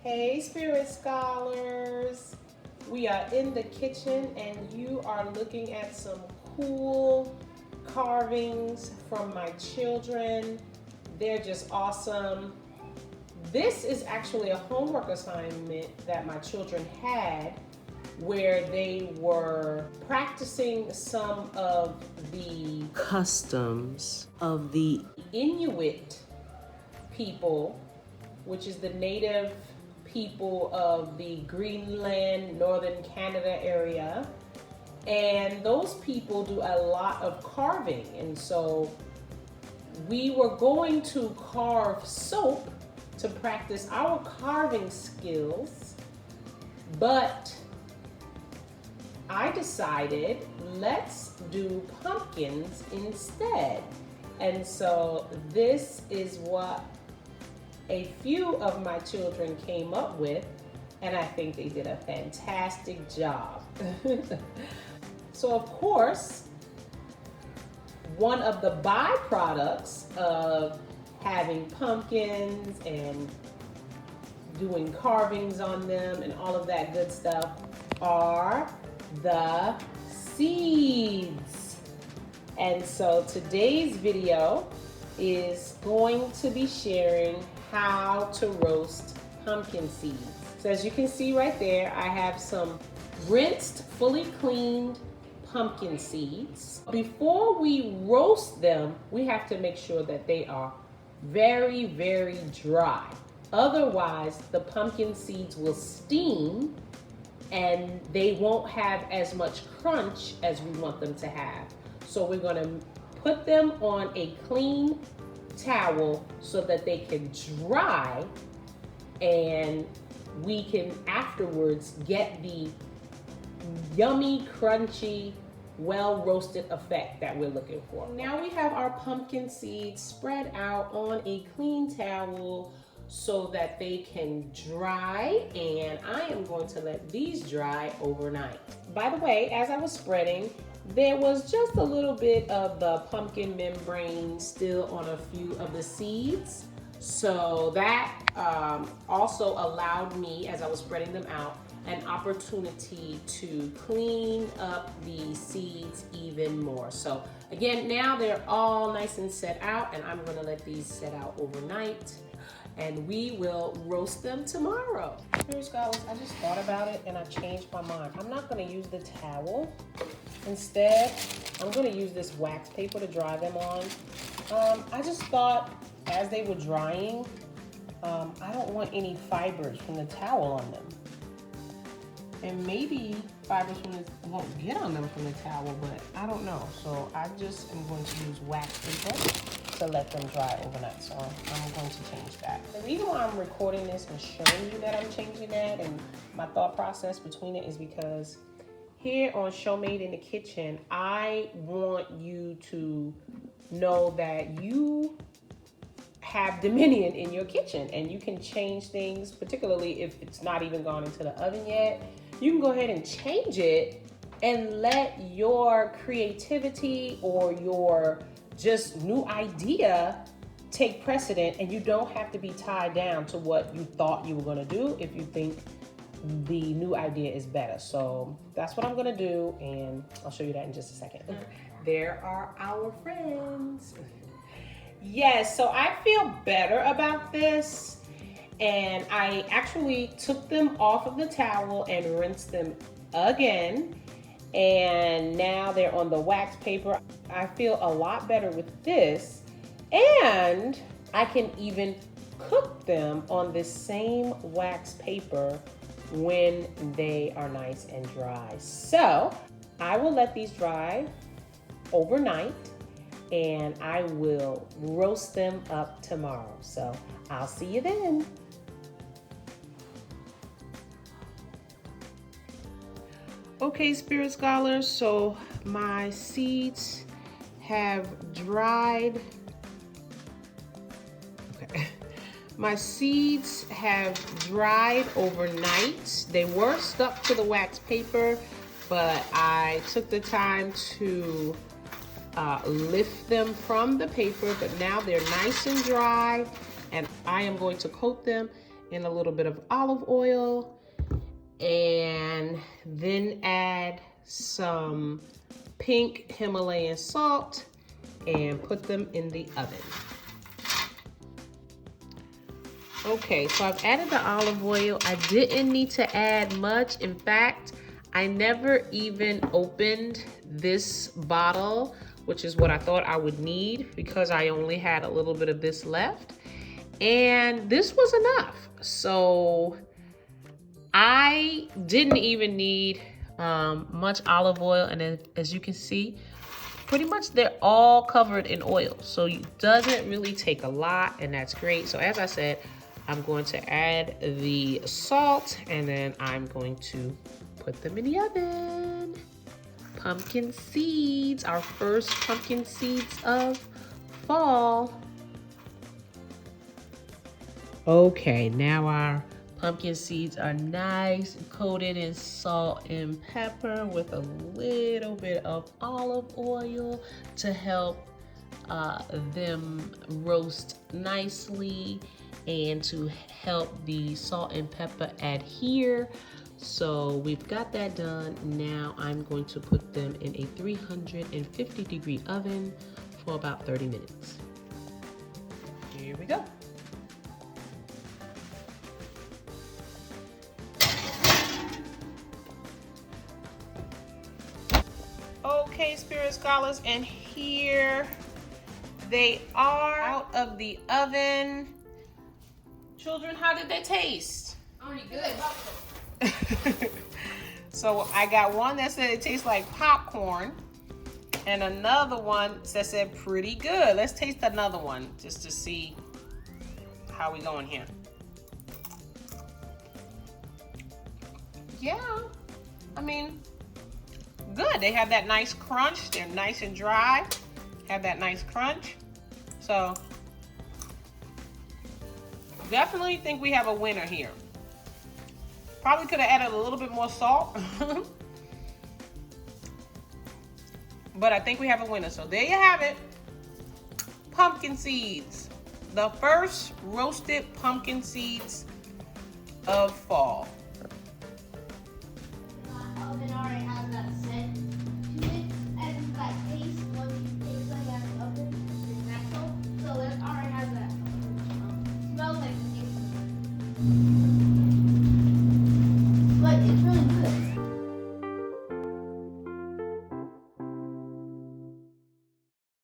Hey Spirit Scholars, we are in the kitchen and you are looking at some cool carvings from my children. They're just awesome. This is actually a homework assignment that my children had where they were practicing some of the customs of the Inuit people, which is the native people of the Greenland, Northern Canada area. And those people do a lot of carving. And so we were going to carve soap to practice our carving skills, but I decided let's do pumpkins instead. And so this is what a few of my children came up with, and I think they did a fantastic job. So of course, one of the byproducts of having pumpkins and doing carvings on them and all of that good stuff are the seeds. And so today's video is going to be sharing how to roast pumpkin seeds. So as you can see right there, I have some rinsed, fully cleaned pumpkin seeds. Before we roast them, we have to make sure that they are very, very dry. Otherwise, the pumpkin seeds will steam and they won't have as much crunch as we want them to have. So we're gonna put them on a clean towel so that they can dry, and we can afterwards get the yummy, crunchy, well roasted effect that we're looking for. Now we have our pumpkin seeds spread out on a clean towel so that they can dry, and I am going to let these dry overnight. By the way, as I was spreading, there was just a little bit of the pumpkin membrane still on a few of the seeds. So that also allowed me, as I was spreading them out, an opportunity to clean up the seeds even more. So again, now they're all nice and set out, and I'm gonna let these set out overnight, and we will roast them tomorrow. Here's guys, I just thought about it and I changed my mind. I'm not gonna use the towel. Instead, I'm gonna use this wax paper to dry them on. I just thought as they were drying, I don't want any fibers from the towel on them. And maybe fibers from this won't get on them from the towel, but I don't know. So I just am going to use wax paper to let them dry overnight. So I'm going to change that. The reason why I'm recording this and showing you that I'm changing that and my thought process between it is because here on Show Made in the Kitchen, I want you to know that you have dominion in your kitchen and you can change things, particularly if it's not even gone into the oven yet. You can go ahead and change it and let your creativity or your just new idea take precedent, and you don't have to be tied down to what you thought you were going to do if you think the new idea is better. So that's what I'm gonna do, and I'll show you that in just a second. There are our friends. Yes, so I feel better about this, and I actually took them off of the towel and rinsed them again, and now they're on the wax paper. I feel a lot better with this, and I can even cook them on this same wax paper when they are nice and dry. So I will let these dry overnight and I will roast them up tomorrow. So I'll see you then. Okay, Spirit Scholars, so my seeds have dried. Okay. My seeds have dried overnight. They were stuck to the wax paper, but I took the time to lift them from the paper, but now they're nice and dry, and I am going to coat them in a little bit of olive oil, and then add some pink Himalayan salt and put them in the oven. Okay, so I've added the olive oil. I didn't need to add much. In fact, I never even opened this bottle, which is what I thought I would need because I only had a little bit of this left. And this was enough. So I didn't even need much olive oil. And then, as you can see, pretty much they're all covered in oil. So it doesn't really take a lot, and that's great. So as I said, I'm going to add the salt, and then I'm going to put them in the oven. Pumpkin seeds, our first pumpkin seeds of fall. Okay, now our pumpkin seeds are nice and coated in salt and pepper with a little bit of olive oil to help them roast nicely and to help the salt and pepper adhere. So we've got that done. Now I'm going to put them in a 350-degree oven for about 30 minutes. Here we go. Okay, Spirit Scholars, and here they are out of the oven. Children, how did they taste? Pretty good. So I got one that said it tastes like popcorn, and another one that said pretty good. Let's taste another one just to see how we going here. Yeah, I mean, good. They have that nice crunch. They're nice and dry. Have that nice crunch. So definitely think we have a winner here. Probably could have added a little bit more salt. But I think we have a winner. So there you have it. Pumpkin seeds. The first roasted pumpkin seeds of fall.